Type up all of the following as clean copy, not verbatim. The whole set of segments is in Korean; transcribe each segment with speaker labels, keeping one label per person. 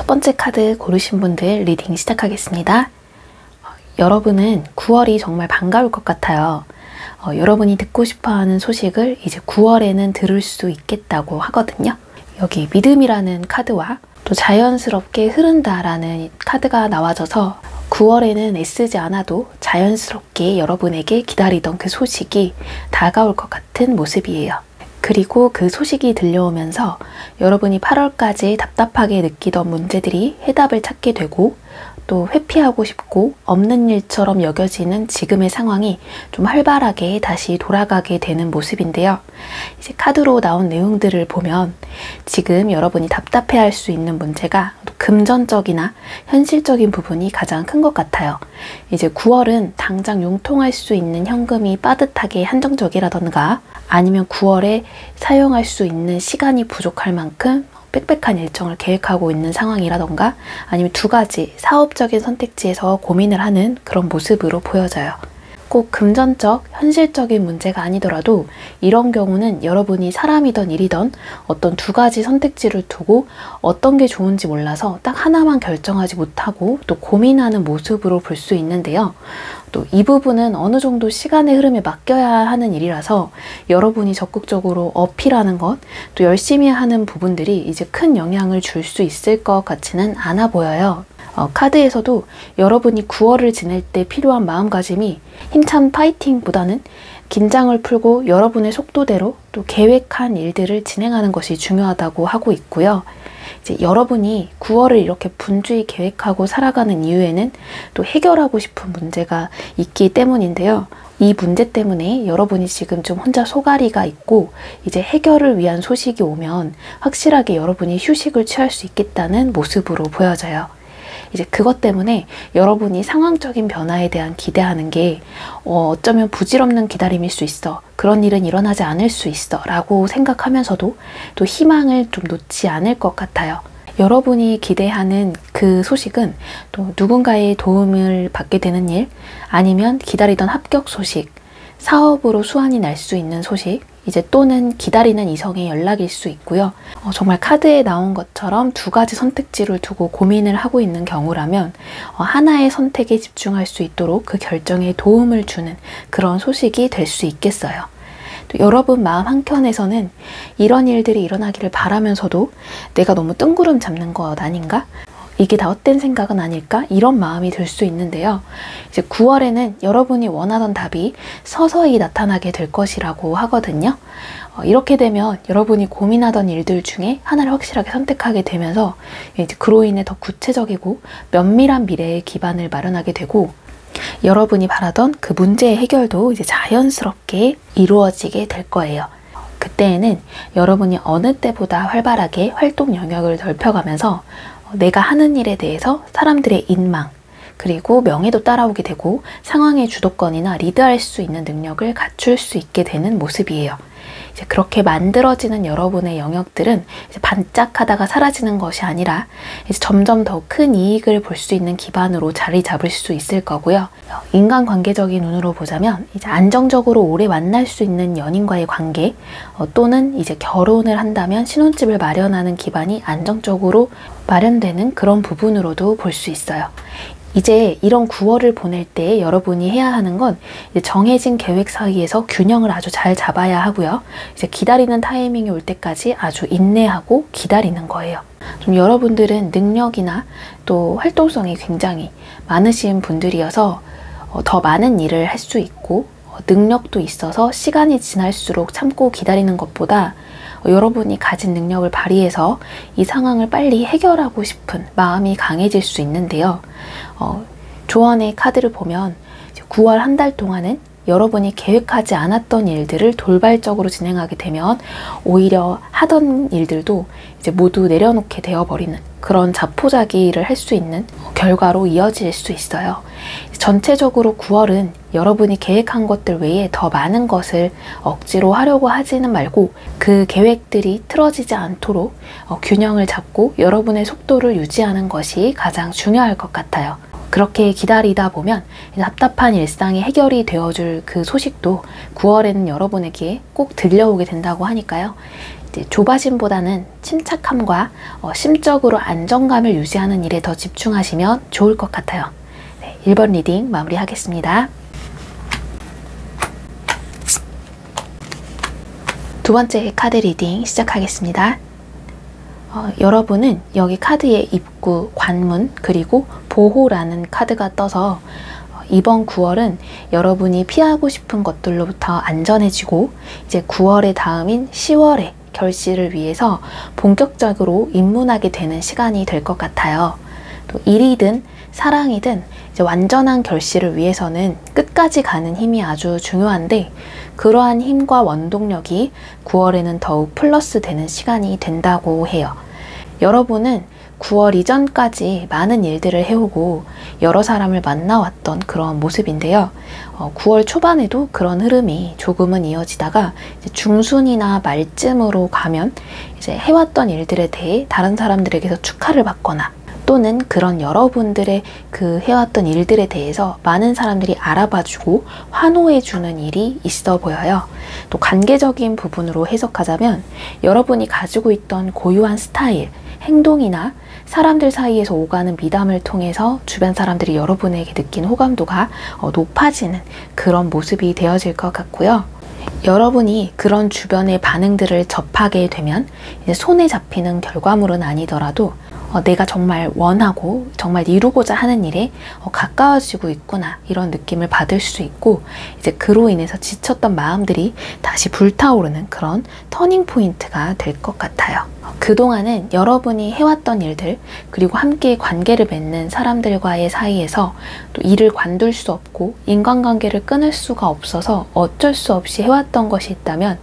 Speaker 1: 첫 번째 카드 고르신 분들 리딩 시작하겠습니다. 여러분은 9월이 정말 반가울 것 같아요. 여러분이 듣고 싶어하는 소식을 이제 9월에는 들을 수 있겠다고 하거든요. 여기 믿음이라는 카드와 또 자연스럽게 흐른다라는 카드가 나와져서 9월에는 애쓰지 않아도 자연스럽게 여러분에게 기다리던 그 소식이 다가올 것 같은 모습이에요. 그리고 그 소식이 들려오면서 여러분이 8월까지 답답하게 느끼던 문제들이 해답을 찾게 되고 또 회피하고 싶고 없는 일처럼 여겨지는 지금의 상황이 좀 활발하게 다시 돌아가게 되는 모습인데요. 이제 카드로 나온 내용들을 보면 지금 여러분이 답답해할 수 있는 문제가 금전적이나 현실적인 부분이 가장 큰 것 같아요. 이제 9월은 당장 융통할 수 있는 현금이 빠듯하게 한정적이라던가 아니면 9월에 사용할 수 있는 시간이 부족할 만큼 빽빽한 일정을 계획하고 있는 상황이라던가 아니면 두 가지 사업적인 선택지에서 고민을 하는 그런 모습으로 보여져요. 꼭 금전적, 현실적인 문제가 아니더라도 이런 경우는 여러분이 사람이든 일이든 어떤 두 가지 선택지를 두고 어떤 게 좋은지 몰라서 딱 하나만 결정하지 못하고 또 고민하는 모습으로 볼 수 있는데요. 또 이 부분은 어느 정도 시간의 흐름에 맡겨야 하는 일이라서 여러분이 적극적으로 어필하는 것, 또 열심히 하는 부분들이 이제 큰 영향을 줄 수 있을 것 같지는 않아 보여요. 카드에서도 여러분이 9월을 지낼 때 필요한 마음가짐이 힘찬 파이팅보다는 긴장을 풀고 여러분의 속도대로 또 계획한 일들을 진행하는 것이 중요하다고 하고 있고요. 이제 여러분이 9월을 이렇게 분주히 계획하고 살아가는 이유에는 또 해결하고 싶은 문제가 있기 때문인데요. 이 문제 때문에 여러분이 지금 좀 혼자 소갈이가 있고 이제 해결을 위한 소식이 오면 확실하게 여러분이 휴식을 취할 수 있겠다는 모습으로 보여져요. 이제 그것 때문에 여러분이 상황적인 변화에 대한 기대하는 게 어쩌면 부질없는 기다림일 수 있어. 그런 일은 일어나지 않을 수 있어. 라고 생각하면서도 또 희망을 좀 놓지 않을 것 같아요. 여러분이 기대하는 그 소식은 또 누군가의 도움을 받게 되는 일, 아니면 기다리던 합격 소식, 사업으로 수완이 날 수 있는 소식, 이제 또는 기다리는 이성의 연락일 수 있고요. 정말 카드에 나온 것처럼 두 가지 선택지를 두고 고민을 하고 있는 경우라면 하나의 선택에 집중할 수 있도록 그 결정에 도움을 주는 그런 소식이 될 수 있겠어요. 또 여러분 마음 한켠에서는 이런 일들이 일어나기를 바라면서도 내가 너무 뜬구름 잡는 것 아닌가? 이게 다 헛된 생각은 아닐까? 이런 마음이 들 수 있는데요. 이제 9월에는 여러분이 원하던 답이 서서히 나타나게 될 것이라고 하거든요. 이렇게 되면 여러분이 고민하던 일들 중에 하나를 확실하게 선택하게 되면서 이제 그로 인해 더 구체적이고 면밀한 미래의 기반을 마련하게 되고 여러분이 바라던 그 문제의 해결도 이제 자연스럽게 이루어지게 될 거예요. 그때에는 여러분이 어느 때보다 활발하게 활동 영역을 넓혀가면서 내가 하는 일에 대해서 사람들의 인망, 그리고 명예도 따라오게 되고 상황의 주도권이나 리드할 수 있는 능력을 갖출 수 있게 되는 모습이에요. 이제 그렇게 만들어지는 여러분의 영역들은 이제 반짝하다가 사라지는 것이 아니라 이제 점점 더 큰 이익을 볼 수 있는 기반으로 자리 잡을 수 있을 거고요. 인간관계적인 눈으로 보자면 이제 안정적으로 오래 만날 수 있는 연인과의 관계, 또는 이제 결혼을 한다면 신혼집을 마련하는 기반이 안정적으로 마련되는 그런 부분으로도 볼 수 있어요. 이제 이런 9월을 보낼 때 여러분이 해야 하는 건 이제 정해진 계획 사이에서 균형을 아주 잘 잡아야 하고요. 이제 기다리는 타이밍이 올 때까지 아주 인내하고 기다리는 거예요. 좀 여러분들은 능력이나 또 활동성이 굉장히 많으신 분들이어서 더 많은 일을 할 수 있고 능력도 있어서 시간이 지날수록 참고 기다리는 것보다 여러분이 가진 능력을 발휘해서 이 상황을 빨리 해결하고 싶은 마음이 강해질 수 있는데요. 조언의 카드를 보면 9월 한 달 동안은 여러분이 계획하지 않았던 일들을 돌발적으로 진행하게 되면 오히려 하던 일들도 이제 모두 내려놓게 되어버리는 그런 자포자기를 할 수 있는 결과로 이어질 수 있어요. 전체적으로 9월은 여러분이 계획한 것들 외에 더 많은 것을 억지로 하려고 하지는 말고 그 계획들이 틀어지지 않도록 균형을 잡고 여러분의 속도를 유지하는 것이 가장 중요할 것 같아요. 그렇게 기다리다 보면 답답한 일상이 해결이 되어줄 그 소식도 9월에는 여러분에게 꼭 들려오게 된다고 하니까요. 이제 조바심보다는 침착함과 심적으로 안정감을 유지하는 일에 더 집중하시면 좋을 것 같아요. 네, 1번 리딩 마무리하겠습니다. 두 번째 카드 리딩 시작하겠습니다. 여러분은 여기 카드의 입구, 관문, 그리고 보호라는 카드가 떠서 이번 9월은 여러분이 피하고 싶은 것들로부터 안전해지고 이제 9월의 다음인 10월의 결실을 위해서 본격적으로 입문하게 되는 시간이 될 것 같아요. 또 일이든 사랑이든 이제 완전한 결실을 위해서는 끝까지 가는 힘이 아주 중요한데 그러한 힘과 원동력이 9월에는 더욱 플러스 되는 시간이 된다고 해요. 여러분은 9월 이전까지 많은 일들을 해오고 여러 사람을 만나왔던 그런 모습인데요. 9월 초반에도 그런 흐름이 조금은 이어지다가 이제 중순이나 말쯤으로 가면 이제 해왔던 일들에 대해 다른 사람들에게서 축하를 받거나 또는 그런 여러분들의 그 해왔던 일들에 대해서 많은 사람들이 알아봐주고 환호해주는 일이 있어 보여요. 또 관계적인 부분으로 해석하자면 여러분이 가지고 있던 고유한 스타일, 행동이나 사람들 사이에서 오가는 미담을 통해서 주변 사람들이 여러분에게 느낀 호감도가 높아지는 그런 모습이 되어질 것 같고요. 여러분이 그런 주변의 반응들을 접하게 되면 이제 손에 잡히는 결과물은 아니더라도 내가 정말 원하고 정말 이루고자 하는 일에 가까워지고 있구나 이런 느낌을 받을 수 있고 이제 그로 인해서 지쳤던 마음들이 다시 불타오르는 그런 터닝 포인트가 될 것 같아요. 그동안은 여러분이 해왔던 일들 그리고 함께 관계를 맺는 사람들과의 사이에서 또 일을 관둘 수 없고 인간관계를 끊을 수가 없어서 어쩔 수 없이 해왔던 것이 있다면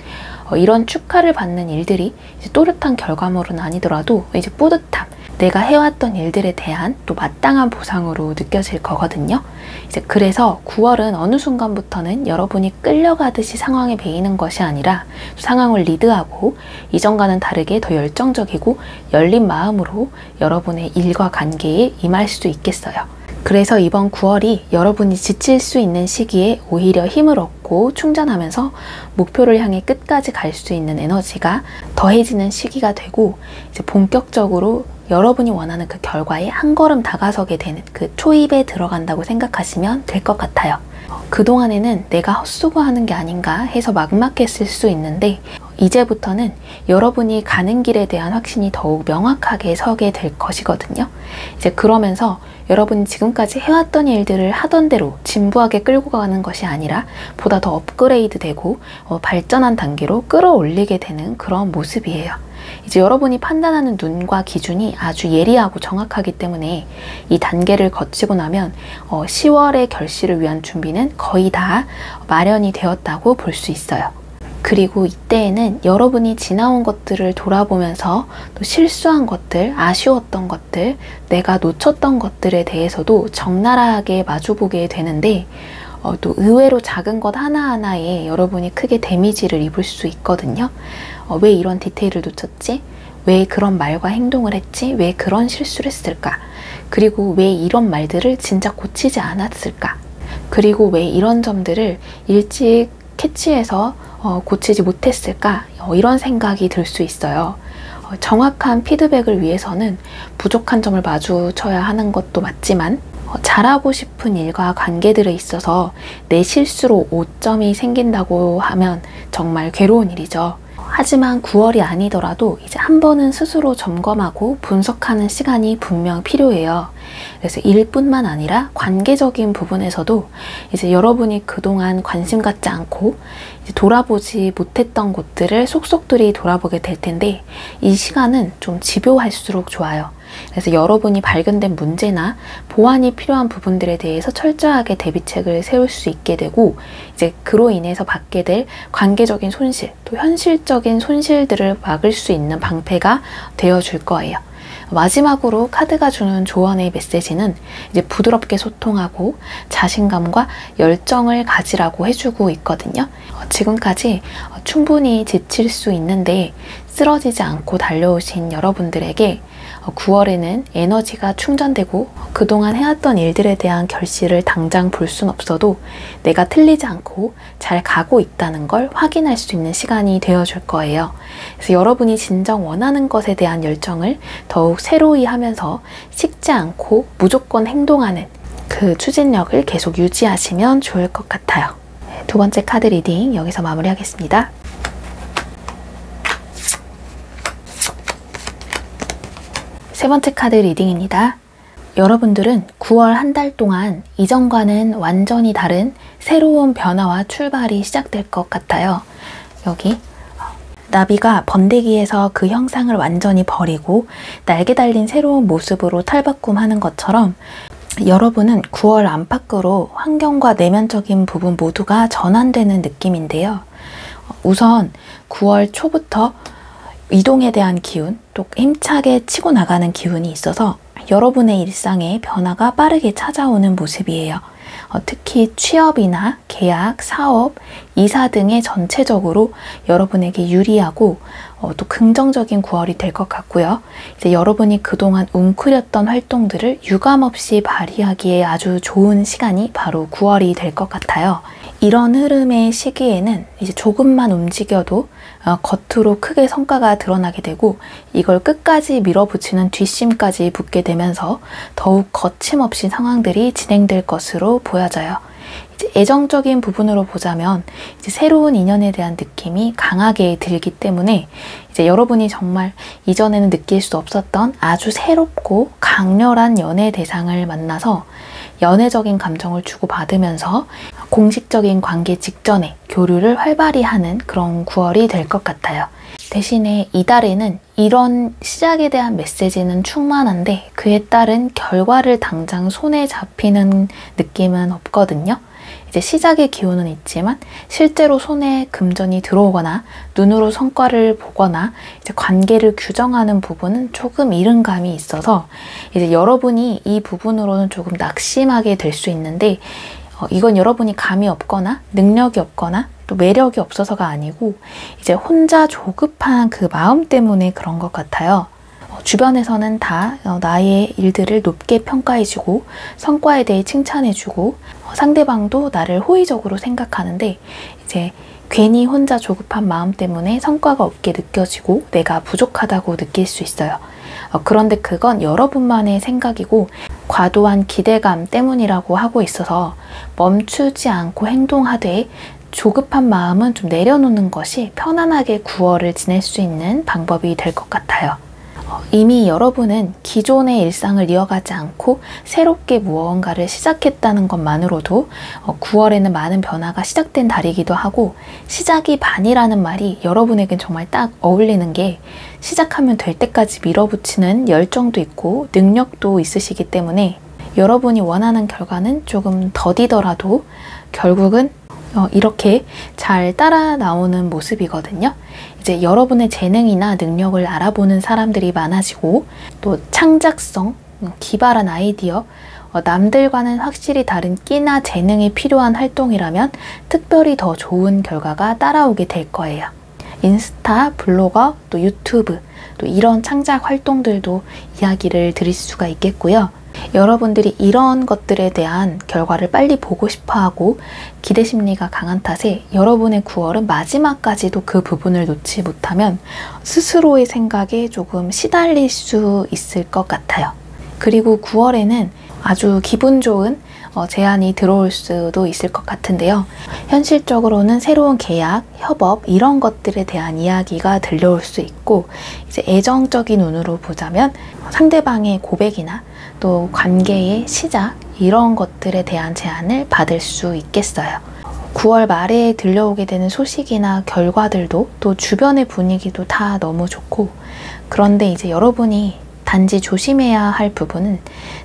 Speaker 1: 이런 축하를 받는 일들이 이제 또렷한 결과물은 아니더라도 이제 뿌듯함, 내가 해왔던 일들에 대한 또 마땅한 보상으로 느껴질 거거든요. 이제 그래서 9월은 어느 순간부터는 여러분이 끌려가듯이 상황에 매이는 것이 아니라 상황을 리드하고 이전과는 다르게 더 열정적이고 열린 마음으로 여러분의 일과 관계에 임할 수 있겠어요. 그래서 이번 9월이 여러분이 지칠 수 있는 시기에 오히려 힘을 얻고 충전하면서 목표를 향해 끝까지 갈 수 있는 에너지가 더해지는 시기가 되고 이제 본격적으로 여러분이 원하는 그 결과에 한 걸음 다가서게 되는 그 초입에 들어간다고 생각하시면 될 것 같아요. 그동안에는 내가 헛수고하는 게 아닌가 해서 막막했을 수 있는데 이제부터는 여러분이 가는 길에 대한 확신이 더욱 명확하게 서게 될 것이거든요. 이제 그러면서 여러분이 지금까지 해왔던 일들을 하던 대로 진부하게 끌고 가는 것이 아니라 보다 더 업그레이드 되고 발전한 단계로 끌어올리게 되는 그런 모습이에요. 이제 여러분이 판단하는 눈과 기준이 아주 예리하고 정확하기 때문에 이 단계를 거치고 나면 10월의 결실을 위한 준비는 거의 다 마련이 되었다고 볼 수 있어요. 그리고 이때에는 여러분이 지나온 것들을 돌아보면서 또 실수한 것들, 아쉬웠던 것들, 내가 놓쳤던 것들에 대해서도 적나라하게 마주보게 되는데 또 의외로 작은 것 하나하나에 여러분이 크게 데미지를 입을 수 있거든요. 왜 이런 디테일을 놓쳤지? 왜 그런 말과 행동을 했지? 왜 그런 실수를 했을까? 그리고 왜 이런 말들을 진작 고치지 않았을까? 그리고 왜 이런 점들을 일찍 캐치해서 고치지 못했을까? 이런 생각이 들 수 있어요. 정확한 피드백을 위해서는 부족한 점을 마주쳐야 하는 것도 맞지만 잘하고 싶은 일과 관계들에 있어서 내 실수로 오점이 생긴다고 하면 정말 괴로운 일이죠. 하지만 9월이 아니더라도 이제 한 번은 스스로 점검하고 분석하는 시간이 분명 필요해요. 그래서 일뿐만 아니라 관계적인 부분에서도 이제 여러분이 그동안 관심 갖지 않고 이제 돌아보지 못했던 곳들을 속속들이 돌아보게 될 텐데 이 시간은 좀 집요할수록 좋아요. 그래서 여러분이 발견된 문제나 보완이 필요한 부분들에 대해서 철저하게 대비책을 세울 수 있게 되고 이제 그로 인해서 받게 될 관계적인 손실, 또 현실적인 손실들을 막을 수 있는 방패가 되어줄 거예요. 마지막으로 카드가 주는 조언의 메시지는 이제 부드럽게 소통하고 자신감과 열정을 가지라고 해주고 있거든요. 지금까지 충분히 지칠 수 있는데 쓰러지지 않고 달려오신 여러분들에게 9월에는 에너지가 충전되고 그동안 해왔던 일들에 대한 결실을 당장 볼 순 없어도 내가 틀리지 않고 잘 가고 있다는 걸 확인할 수 있는 시간이 되어줄 거예요. 그래서 여러분이 진정 원하는 것에 대한 열정을 더욱 새로이 하면서 식지 않고 무조건 행동하는 그 추진력을 계속 유지하시면 좋을 것 같아요. 두 번째 카드 리딩 여기서 마무리하겠습니다. 세 번째 카드 리딩입니다. 여러분들은 9월 한 달 동안 이전과는 완전히 다른 새로운 변화와 출발이 시작될 것 같아요. 여기 나비가 번데기에서 그 형상을 완전히 버리고 날개 달린 새로운 모습으로 탈바꿈하는 것처럼 여러분은 9월 안팎으로 환경과 내면적인 부분 모두가 전환되는 느낌인데요. 우선 9월 초부터 이동에 대한 기운, 또 힘차게 치고 나가는 기운이 있어서 여러분의 일상에 변화가 빠르게 찾아오는 모습이에요. 특히 취업이나 계약, 사업, 이사 등의 전체적으로 여러분에게 유리하고 또 긍정적인 9월이 될 것 같고요. 이제 여러분이 그동안 웅크렸던 활동들을 유감없이 발휘하기에 아주 좋은 시간이 바로 9월이 될 것 같아요. 이런 흐름의 시기에는 이제 조금만 움직여도 겉으로 크게 성과가 드러나게 되고 이걸 끝까지 밀어붙이는 뒷심까지 붙게 되면서 더욱 거침없이 상황들이 진행될 것으로 보여져요. 이제 애정적인 부분으로 보자면 이제 새로운 인연에 대한 느낌이 강하게 들기 때문에 이제 여러분이 정말 이전에는 느낄 수 없었던 아주 새롭고 강렬한 연애 대상을 만나서 연애적인 감정을 주고받으면서 공식적인 관계 직전에 교류를 활발히 하는 그런 9월이 될 것 같아요. 대신에 이달에는 이런 시작에 대한 메시지는 충만한데 그에 따른 결과를 당장 손에 잡히는 느낌은 없거든요. 이제 시작의 기운은 있지만 실제로 손에 금전이 들어오거나 눈으로 성과를 보거나 이제 관계를 규정하는 부분은 조금 이른 감이 있어서 이제 여러분이 이 부분으로는 조금 낙심하게 될 수 있는데 이건 여러분이 감이 없거나 능력이 없거나 또 매력이 없어서가 아니고 이제 혼자 조급한 그 마음 때문에 그런 것 같아요. 주변에서는 다 나의 일들을 높게 평가해주고 성과에 대해 칭찬해주고 상대방도 나를 호의적으로 생각하는데 이제 괜히 혼자 조급한 마음 때문에 성과가 없게 느껴지고 내가 부족하다고 느낄 수 있어요. 그런데 그건 여러분만의 생각이고 과도한 기대감 때문이라고 하고 있어서 멈추지 않고 행동하되 조급한 마음은 좀 내려놓는 것이 편안하게 9월을 지낼 수 있는 방법이 될 것 같아요. 이미 여러분은 기존의 일상을 이어가지 않고 새롭게 무언가를 시작했다는 것만으로도 9월에는 많은 변화가 시작된 달이기도 하고 시작이 반이라는 말이 여러분에겐 정말 딱 어울리는 게 시작하면 될 때까지 밀어붙이는 열정도 있고 능력도 있으시기 때문에 여러분이 원하는 결과는 조금 더디더라도 결국은 이렇게 잘 따라 나오는 모습이거든요. 이제 여러분의 재능이나 능력을 알아보는 사람들이 많아지고 또 창작성, 기발한 아이디어, 남들과는 확실히 다른 끼나 재능이 필요한 활동이라면 특별히 더 좋은 결과가 따라오게 될 거예요. 인스타, 블로거, 또 유튜브, 또 이런 창작 활동들도 이야기를 드릴 수가 있겠고요. 여러분들이 이런 것들에 대한 결과를 빨리 보고 싶어하고 기대 심리가 강한 탓에 여러분의 9월은 마지막까지도 그 부분을 놓지 못하면 스스로의 생각에 조금 시달릴 수 있을 것 같아요. 그리고 9월에는 아주 기분 좋은 제안이 들어올 수도 있을 것 같은데요. 현실적으로는 새로운 계약, 협업 이런 것들에 대한 이야기가 들려올 수 있고 이제 애정적인 눈으로 보자면 상대방의 고백이나 또 관계의 시작 이런 것들에 대한 제안을 받을 수 있겠어요. 9월 말에 들려오게 되는 소식이나 결과들도 또 주변의 분위기도 다 너무 좋고 그런데 이제 여러분이 단지 조심해야 할 부분은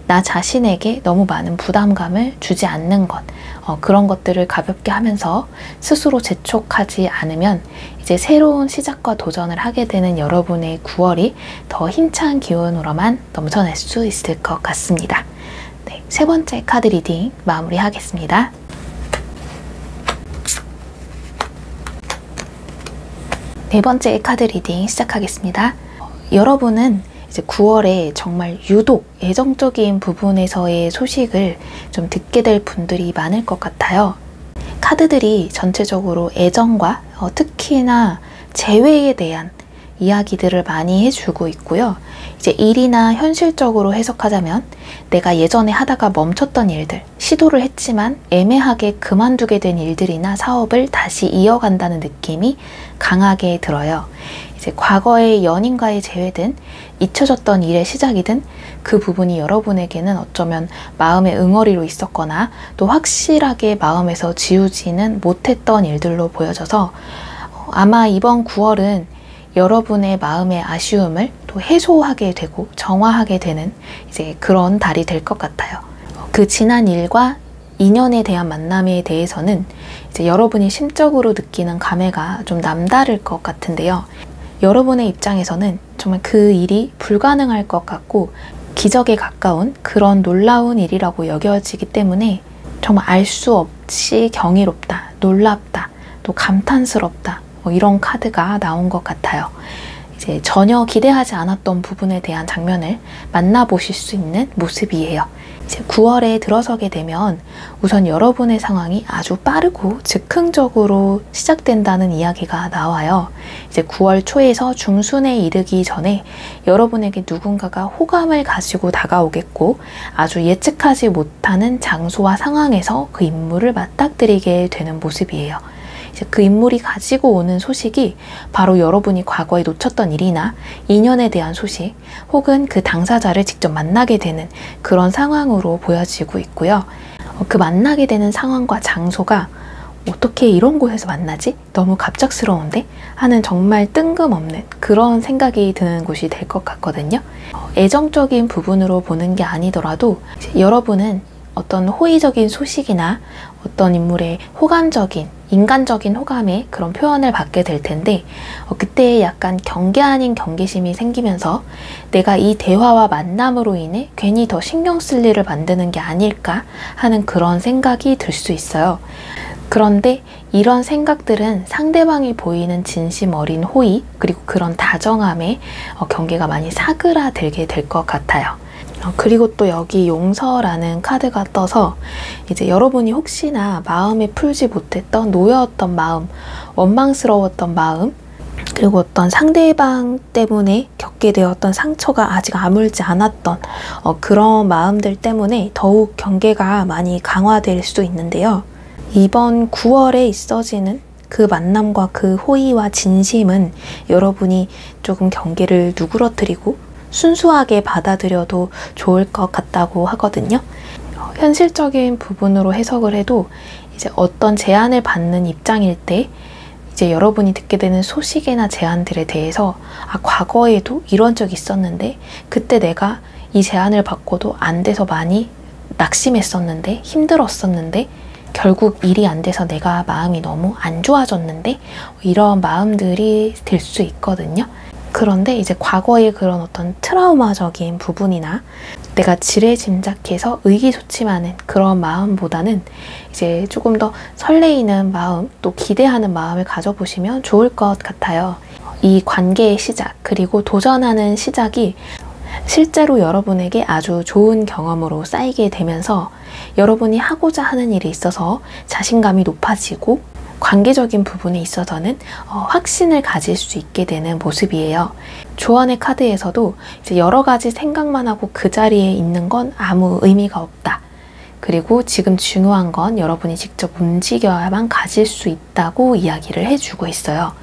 Speaker 1: 나 자신에게 너무 많은 부담감을 주지 않는 것 그런 것들을 가볍게 하면서 스스로 재촉하지 않으면 이제 새로운 시작과 도전을 하게 되는 여러분의 9월이 더 힘찬 기운으로만 넘쳐날 수 있을 것 같습니다. 네, 세 번째 카드 리딩 마무리하겠습니다. 네 번째 카드 리딩 시작하겠습니다. 여러분은 이제 9월에 정말 유독 애정적인 부분에서의 소식을 좀 듣게 될 분들이 많을 것 같아요. 카드들이 전체적으로 애정과 특히나 재회에 대한 이야기들을 많이 해주고 있고요. 이제 일이나 현실적으로 해석하자면 내가 예전에 하다가 멈췄던 일들, 시도를 했지만 애매하게 그만두게 된 일들이나 사업을 다시 이어간다는 느낌이 강하게 들어요. 이제 과거의 연인과의 재회든 잊혀졌던 일의 시작이든 그 부분이 여러분에게는 어쩌면 마음의 응어리로 있었거나 또 확실하게 마음에서 지우지는 못했던 일들로 보여져서 아마 이번 9월은 여러분의 마음의 아쉬움을 또 해소하게 되고 정화하게 되는 이제 그런 달이 될 것 같아요. 그 지난 일과 인연에 대한 만남에 대해서는 이제 여러분이 심적으로 느끼는 감회가 좀 남다를 것 같은데요. 여러분의 입장에서는 정말 그 일이 불가능할 것 같고 기적에 가까운 그런 놀라운 일이라고 여겨지기 때문에 정말 알 수 없이 경이롭다, 놀랍다, 또 감탄스럽다 이런 카드가 나온 것 같아요. 이제 전혀 기대하지 않았던 부분에 대한 장면을 만나보실 수 있는 모습이에요. 이제 9월에 들어서게 되면 우선 여러분의 상황이 아주 빠르고 즉흥적으로 시작된다는 이야기가 나와요. 이제 9월 초에서 중순에 이르기 전에 여러분에게 누군가가 호감을 가지고 다가오겠고 아주 예측하지 못하는 장소와 상황에서 그 인물을 맞닥뜨리게 되는 모습이에요. 이제 그 인물이 가지고 오는 소식이 바로 여러분이 과거에 놓쳤던 일이나 인연에 대한 소식 혹은 그 당사자를 직접 만나게 되는 그런 상황으로 보여지고 있고요. 그 만나게 되는 상황과 장소가 어떻게 이런 곳에서 만나지? 너무 갑작스러운데? 하는 정말 뜬금없는 그런 생각이 드는 곳이 될 것 같거든요. 애정적인 부분으로 보는 게 아니더라도 여러분은 어떤 호의적인 소식이나 어떤 인물의 호감적인 인간적인 호감의 그런 표현을 받게 될 텐데 그때 약간 경계 아닌 경계심이 생기면서 내가 이 대화와 만남으로 인해 괜히 더 신경 쓸 일을 만드는 게 아닐까 하는 그런 생각이 들 수 있어요. 그런데 이런 생각들은 상대방이 보이는 진심 어린 호의 그리고 그런 다정함에 경계가 많이 사그라들게 될 것 같아요. 그리고 또 여기 용서라는 카드가 떠서 이제 여러분이 혹시나 마음에 풀지 못했던 놓여왔던 마음, 원망스러웠던 마음 그리고 어떤 상대방 때문에 겪게 되었던 상처가 아직 아물지 않았던 그런 마음들 때문에 더욱 경계가 많이 강화될 수 있는데요. 이번 9월에 있어지는 그 만남과 그 호의와 진심은 여러분이 조금 경계를 누그러뜨리고 순수하게 받아들여도 좋을 것 같다고 하거든요. 현실적인 부분으로 해석을 해도 이제 어떤 제안을 받는 입장일 때 이제 여러분이 듣게 되는 소식이나 제안들에 대해서 과거에도 이런 적이 있었는데 그때 내가 이 제안을 받고도 안 돼서 많이 낙심했었는데 힘들었었는데 결국 일이 안 돼서 내가 마음이 너무 안 좋아졌는데 이런 마음들이 들 수 있거든요. 그런데 이제 과거의 그런 어떤 트라우마적인 부분이나 내가 지레짐작해서 의기소침하는 그런 마음보다는 이제 조금 더 설레이는 마음, 또 기대하는 마음을 가져보시면 좋을 것 같아요. 이 관계의 시작, 그리고 도전하는 시작이 실제로 여러분에게 아주 좋은 경험으로 쌓이게 되면서 여러분이 하고자 하는 일에 있어서 자신감이 높아지고 관계적인 부분에 있어서는 확신을 가질 수 있게 되는 모습이에요. 조언의 카드에서도 이제 여러 가지 생각만 하고 그 자리에 있는 건 아무 의미가 없다. 그리고 지금 중요한 건 여러분이 직접 움직여야만 가질 수 있다고 이야기를 해주고 있어요.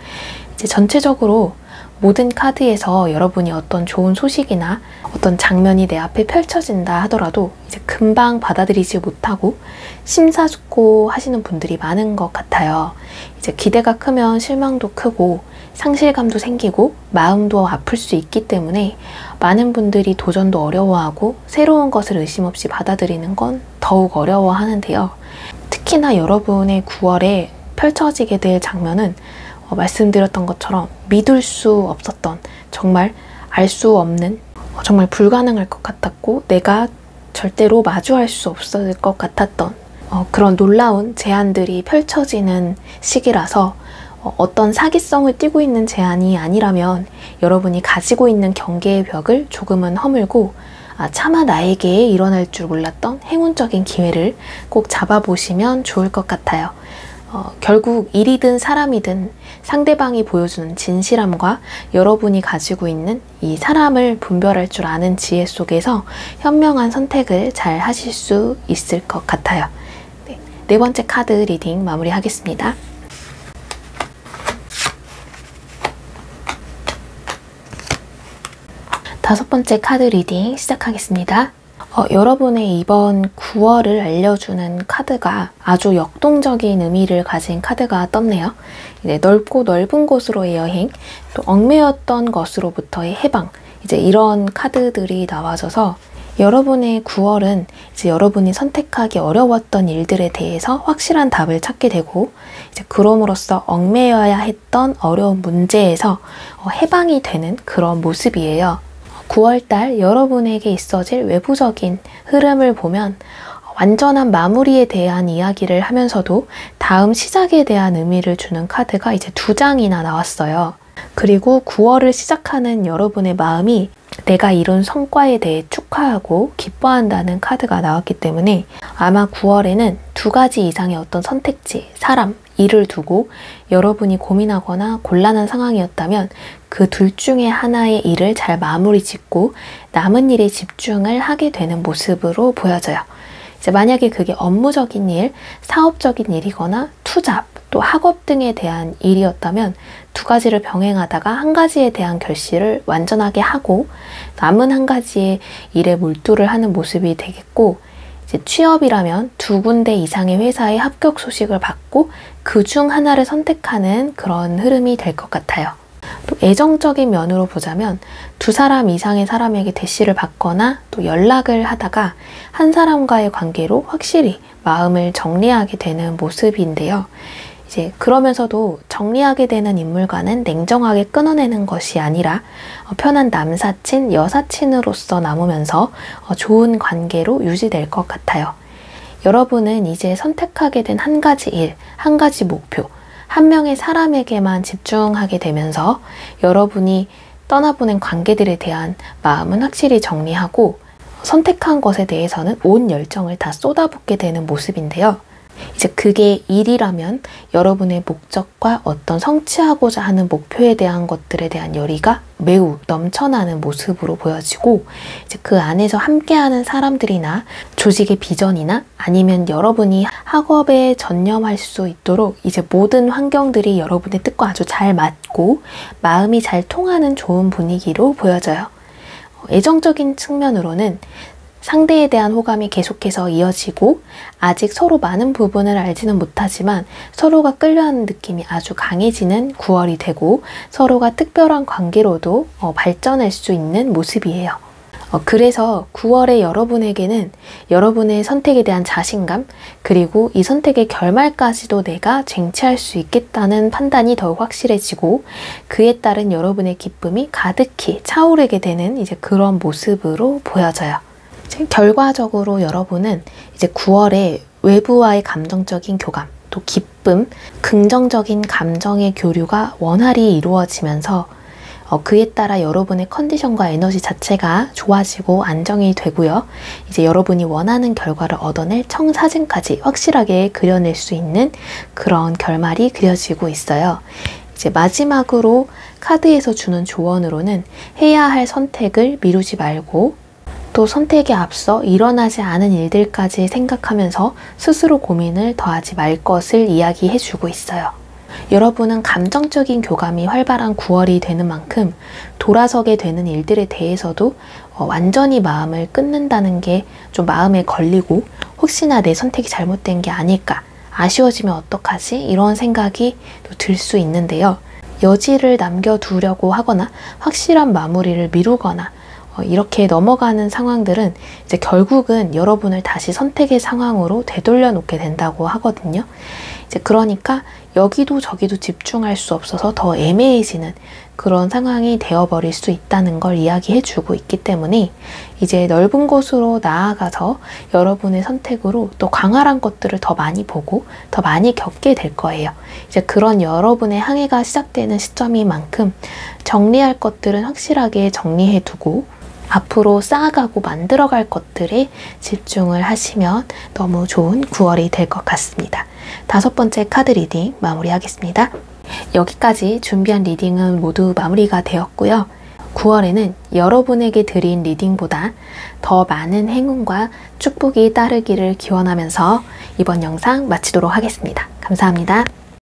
Speaker 1: 이제 전체적으로 모든 카드에서 여러분이 어떤 좋은 소식이나 어떤 장면이 내 앞에 펼쳐진다 하더라도 이제 금방 받아들이지 못하고 심사숙고하시는 분들이 많은 것 같아요. 이제 기대가 크면 실망도 크고 상실감도 생기고 마음도 아플 수 있기 때문에 많은 분들이 도전도 어려워하고 새로운 것을 의심 없이 받아들이는 건 더욱 어려워하는데요. 특히나 여러분의 9월에 펼쳐지게 될 장면은 말씀드렸던 것처럼 믿을 수 없었던 정말 알 수 없는 정말 불가능할 것 같았고 내가 절대로 마주할 수 없을 것 같았던 그런 놀라운 제안들이 펼쳐지는 시기라서 어떤 사기성을 띠고 있는 제안이 아니라면 여러분이 가지고 있는 경계의 벽을 조금은 허물고 차마 나에게 일어날 줄 몰랐던 행운적인 기회를 꼭 잡아보시면 좋을 것 같아요. 결국 일이든 사람이든 상대방이 보여주는 진실함과 여러분이 가지고 있는 이 사람을 분별할 줄 아는 지혜 속에서 현명한 선택을 잘 하실 수 있을 것 같아요. 네 번째 카드 리딩 마무리하겠습니다. 다섯 번째 카드 리딩 시작하겠습니다. 여러분의 이번 9월을 알려주는 카드가 아주 역동적인 의미를 가진 카드가 떴네요. 이제 넓고 넓은 곳으로의 여행, 또 얽매였던 것으로부터의 해방, 이제 이런 카드들이 나와져서 여러분의 9월은 이제 여러분이 선택하기 어려웠던 일들에 대해서 확실한 답을 찾게 되고, 이제 그럼으로써 얽매여야 했던 어려운 문제에서 해방이 되는 그런 모습이에요. 9월달 여러분에게 있어질 외부적인 흐름을 보면 완전한 마무리에 대한 이야기를 하면서도 다음 시작에 대한 의미를 주는 카드가 이제 2장이나 나왔어요. 그리고 9월을 시작하는 여러분의 마음이 내가 이룬 성과에 대해 축하하고 기뻐한다는 카드가 나왔기 때문에 아마 9월에는 2가지 이상의 어떤 선택지, 사람, 일을 두고 여러분이 고민하거나 곤란한 상황이었다면 그 둘 중에 하나의 일을 잘 마무리 짓고 남은 일에 집중을 하게 되는 모습으로 보여져요. 이제 만약에 그게 업무적인 일, 사업적인 일이거나 투잡, 또 학업 등에 대한 일이었다면 2가지를 병행하다가 한 가지에 대한 결실을 완전하게 하고 남은 한 가지의 일에 몰두를 하는 모습이 되겠고, 이제 취업이라면 2군데 이상의 회사의 합격 소식을 받고 그 중 하나를 선택하는 그런 흐름이 될 것 같아요. 또 애정적인 면으로 보자면 2사람 이상의 사람에게 대시를 받거나 또 연락을 하다가 한 사람과의 관계로 확실히 마음을 정리하게 되는 모습인데요. 이제 그러면서도 정리하게 되는 인물과는 냉정하게 끊어내는 것이 아니라 편한 남사친, 여사친으로서 남으면서 좋은 관계로 유지될 것 같아요. 여러분은 이제 선택하게 된 한 가지 일, 한 가지 목표, 한 명의 사람에게만 집중하게 되면서 여러분이 떠나보낸 관계들에 대한 마음은 확실히 정리하고 선택한 것에 대해서는 온 열정을 다 쏟아붓게 되는 모습인데요. 이제 그게 일이라면 여러분의 목적과 어떤 성취하고자 하는 목표에 대한 것들에 대한 열의가 매우 넘쳐나는 모습으로 보여지고, 이제 그 안에서 함께하는 사람들이나 조직의 비전이나 아니면 여러분이 학업에 전념할 수 있도록 이제 모든 환경들이 여러분의 뜻과 아주 잘 맞고 마음이 잘 통하는 좋은 분위기로 보여져요. 애정적인 측면으로는 상대에 대한 호감이 계속해서 이어지고 아직 서로 많은 부분을 알지는 못하지만 서로가 끌려하는 느낌이 아주 강해지는 9월이 되고 서로가 특별한 관계로도 발전할 수 있는 모습이에요. 그래서 9월에 여러분에게는 여러분의 선택에 대한 자신감, 그리고 이 선택의 결말까지도 내가 쟁취할 수 있겠다는 판단이 더욱 확실해지고 그에 따른 여러분의 기쁨이 가득히 차오르게 되는 이제 그런 모습으로 보여져요. 결과적으로 여러분은 이제 9월에 외부와의 감정적인 교감, 또 기쁨, 긍정적인 감정의 교류가 원활히 이루어지면서 그에 따라 여러분의 컨디션과 에너지 자체가 좋아지고 안정이 되고요. 이제 여러분이 원하는 결과를 얻어낼 청사진까지 확실하게 그려낼 수 있는 그런 결말이 그려지고 있어요. 이제 마지막으로 카드에서 주는 조언으로는 해야 할 선택을 미루지 말고 또 선택에 앞서 일어나지 않은 일들까지 생각하면서 스스로 고민을 더하지 말 것을 이야기해주고 있어요. 여러분은 감정적인 교감이 활발한 9월이 되는 만큼 돌아서게 되는 일들에 대해서도 완전히 마음을 끊는다는 게 좀 마음에 걸리고 혹시나 내 선택이 잘못된 게 아닐까, 아쉬워지면 어떡하지? 이런 생각이 들 수 있는데요. 여지를 남겨두려고 하거나 확실한 마무리를 미루거나 이렇게 넘어가는 상황들은 이제 결국은 여러분을 다시 선택의 상황으로 되돌려 놓게 된다고 하거든요. 이제 그러니까 여기도 저기도 집중할 수 없어서 더 애매해지는 그런 상황이 되어버릴 수 있다는 걸 이야기해주고 있기 때문에 이제 넓은 곳으로 나아가서 여러분의 선택으로 또 광활한 것들을 더 많이 보고 더 많이 겪게 될 거예요. 이제 그런 여러분의 항해가 시작되는 시점인 만큼 정리할 것들은 확실하게 정리해두고 앞으로 쌓아가고 만들어갈 것들에 집중을 하시면 너무 좋은 9월이 될 것 같습니다. 5번째 카드 리딩 마무리하겠습니다. 여기까지 준비한 리딩은 모두 마무리가 되었고요. 9월에는 여러분에게 드린 리딩보다 더 많은 행운과 축복이 따르기를 기원하면서 이번 영상 마치도록 하겠습니다. 감사합니다.